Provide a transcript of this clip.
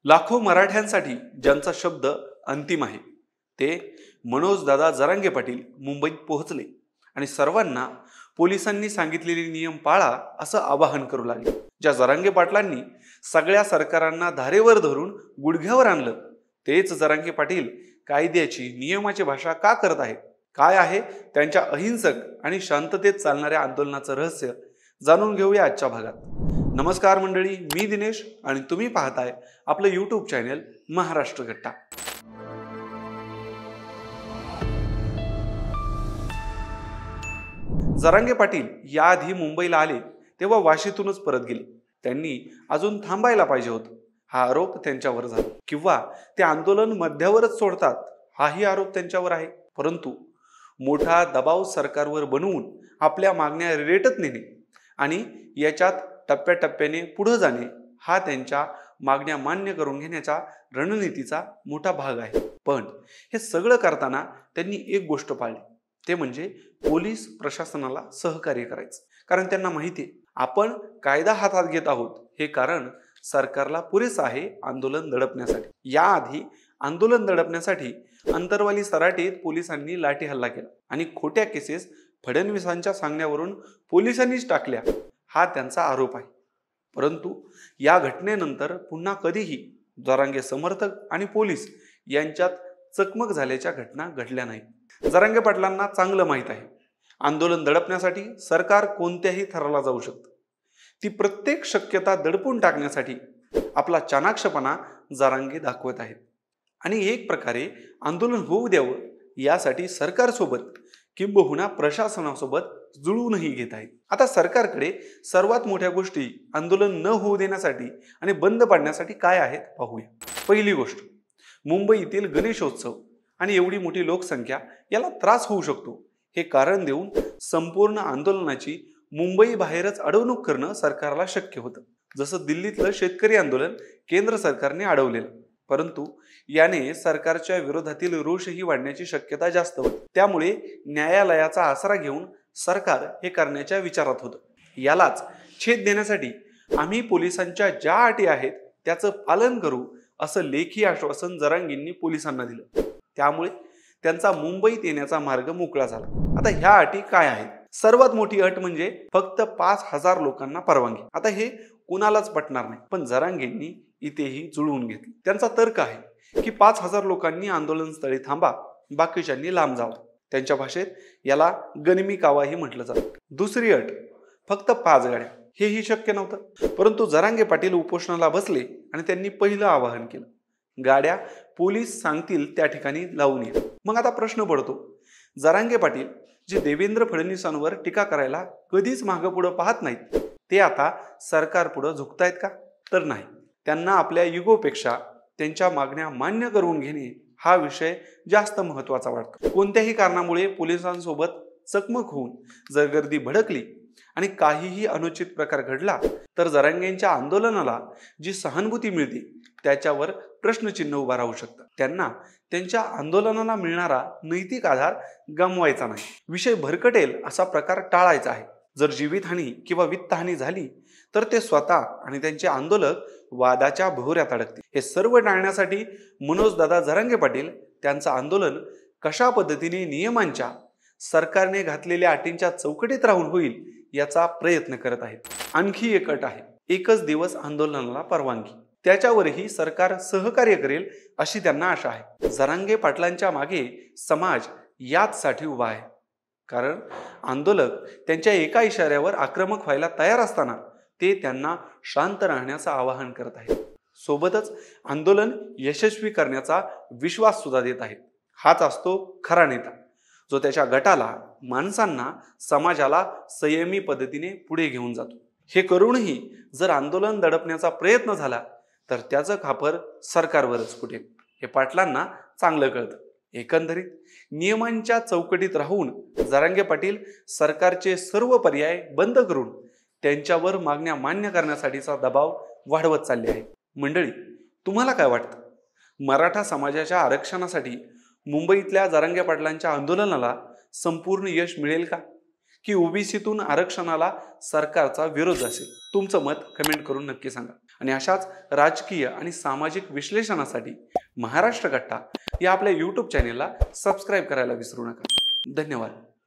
लाखो मराठ्यांसाठी ज्यांचा शब्द अंतिम आहे ते मनोजदादा जरांगे पाटील मुंबईत पोहोचले आणि सर्वांना पोलिसांनी सांगितलेले नियम पाळा असं आवाहन करू लागले। ज्या जरांगे पाटलांनी सगळ्या सरकारांना धारेवर धरून गुडघ्यावर आणलं तेच जरांगे पाटील कायद्याची नियमाची भाषा का करत आहेत? काय आहे त्यांच्या अहिंसक आणि शांततेत चालणाऱ्या आंदोलनाचं रहस्य जाणून घेऊया आजच्या भागात। नमस्कार मंडळी, मी दिनेश आणि तुम्ही पाहताय आपलं यूट्यूब चॅनल महाराष्ट्र गट्टा। जरांगे पाटील याआधी मुंबईला आले तेव्हा वाशीतूनच परत गेले। त्यांनी अजून थांबायला पाहिजे होतं हा आरोप त्यांच्यावर झाला, किंवा ते आंदोलन मध्यावरच सोडतात हाही आरोप त्यांच्यावर आहे। परंतु मोठा दबाव सरकारवर बनवून आपल्या मागण्या रेटत नेणे आणि याच्यात टप्प्याटप्प्याने पुढे जाणे हा त्यांच्या मागण्या मान्य करून घेण्याच्या रणनीतीचा मोठा भाग आहे। पण हे सगळं करताना त्यांनी एक गोष्ट पाळली, ते म्हणजे पोलीस प्रशासनाला सहकार्य करायचं। कारण त्यांना माहिती आहे आपण कायदा हातात घेत आहोत हे कारण सरकारला पुरेसं आहे आंदोलन दडपण्यासाठी। याआधी आंदोलन दडपण्यासाठी अंतरवाली सराटीत पोलिसांनी लाठी हल्ला केला आणि खोट्या केसेस फडणवीसांच्या सांगण्यावरून पोलिसांनीच टाकल्या हा त्यांचा आरोप आहे। परंतु या घटनेनंतर पुन्हा कधीही जरांगे समर्थक आणि पोलीस यांच्यात चकमक झाल्याच्या घटना घडल्या नाहीत। जरांगे पाटलांना चांगलं माहीत आहे आंदोलन दडपण्यासाठी सरकार कोणत्याही थराला जाऊ शकतं। ती प्रत्येक शक्यता दडपून टाकण्यासाठी आपला चाणाक्षपणा जरांगे दाखवत आहेत आणि एक प्रकारे आंदोलन होऊ द्यावं यासाठी सरकारसोबत किंबहुना प्रशासनासोबत जुळवूनही घेत आहेत। आता सरकारकडे सर्वात मोठ्या गोष्टी आंदोलन न होऊ देण्यासाठी आणि बंद पाडण्यासाठी काय आहेत पाहूया। पहिली गोष्ट, मुंबईतील गणेशोत्सव आणि एवढी मोठी लोकसंख्या याला त्रास होऊ शकतो हे कारण देऊन संपूर्ण आंदोलनाची मुंबई बाहेरच अडवणूक करणं सरकारला शक्य होतं। जसं दिल्लीतलं शेतकरी आंदोलन केंद्र सरकारने अडवलेलं, परंतु याने सरकारच्या विरोधातील रोषही वाढण्याची शक्यता जास्त होती। त्यामुळे न्यायालयाचा आसरा घेऊन सरकार हे करण्याच्या विचारात होतं। यालाच छेद देण्यासाठी आम्ही पोलिसांच्या ज्या अटी आहेत त्याचं पालन करू असं लेखी आश्वासन जरांगेंनी पोलिसांना दिलं। त्यामुळे त्यांचा मुंबईत येण्याचा मार्ग मोकळा झाला। आता ह्या अटी काय आहेत? सर्वात मोठी अट म्हणजे फक्त 5,000 लोकांना परवानगी। आता हे कुणालाच पटणार नाही, पण जरांगेंनी इथेही जुळवून घेतली। त्यांचा तर्क आहे की 5,000 लोकांनी आंदोलनस्थळी थांबा, बाकीच्यांनी लांब जावं। त्यांच्या भाषेत याला गनिमी कावाही म्हटलं जातं। दुसरी अट, फक्त 5 गाड्या। हेही शक्य नव्हतं, परंतु जरांगे पाटील उपोषणाला बसले आणि त्यांनी पहिलं आवाहन केलं, गाड्या पोलीस सांगतील त्या ठिकाणी लावून ये। मग आता प्रश्न पडतो, जरांगे पाटील जे देवेंद्र फडणवीसांवर टीका करायला कधीच मागं पुढं पाहत नाहीत ते आता सरकार पुढे झुकतायत का? तर नाही। त्यांना आपल्या इगोपेक्षा त्यांच्या मागण्या मान्य करून घेणे हा विषय जास्त महत्त्वाचा वाटतो। कोणत्याही कारणामुळे पोलिसांसोबत चकमक होऊन जर गर्दी भडकली आणि काहीही अनुचित प्रकार घडला तर जरांगेंच्या आंदोलनाला जी सहानुभूती मिळते त्याच्यावर प्रश्नचिन्ह उभा राहू शकतं। त्यांना त्यांच्या आंदोलनाला मिळणारा नैतिक आधार गमवायचा नाही। विषय भरकटेल असा प्रकार टाळायचा आहे। जर जीवितहानी किंवा वित्तहानी झाली तर ते स्वतः आणि त्यांचे आंदोलक वादाच्या भोवऱ्यात अडकतील। हे सर्व टाळण्यासाठी मनोजदादा जरांगे पाटील त्यांचं आंदोलन कशा पद्धतीने नियमांच्या, सरकारने घातलेल्या अटींच्या चौकटीत राहून होईल याचा प्रयत्न करत आहेत। आणखी एक अट आहे, एकच दिवस आंदोलनाला परवानगी। त्याच्यावरही सरकार सहकार्य करेल अशी त्यांना आशा आहे। जरांगे पाटलांच्या मागे समाज याचसाठी उभा आहे, कारण आंदोलक त्यांच्या एका इशाऱ्यावर आक्रमक व्हायला तयार असताना ते त्यांना शांत राहण्याचं आवाहन करत आहेत। सोबतच आंदोलन यशस्वी करण्याचा विश्वास सुद्धा देत आहेत। हाच असतो खरा नेता, जो त्याच्या गटाला, माणसांना, समाजाला संयमी पद्धतीने पुढे घेऊन जातो। हे करूनही जर आंदोलन दडपण्याचा प्रयत्न झाला तर त्याचं खापर सरकारवरच फुटेल हे पाटलांना चांगलं कळतं। एकंदरीत नियमांच्या चौकटीत राहून जरांगे पाटील सरकारचे सर्व पर्याय बंद करून त्यांच्यावर मागण्या मान्य करण्यासाठीचा दबाव वाढवत चालले आहे। मंडळी, तुम्हाला काय वाटतं? मराठा समाजाच्या आरक्षणासाठी मुंबईतल्या जरांगे पाटलांच्या आंदोलनाला संपूर्ण यश मिळेल का, की ओबीसीतून आरक्षणाला सरकारचा विरोध असेल? तुमचं मत कमेंट करून नक्की सांगा। आणि अशाच राजकीय आणि सामाजिक विश्लेषणासाठी महाराष्ट्र कट्टा या आपल्या यूट्यूब चॅनेलला सबस्क्राईब करायला विसरू नका. धन्यवाद.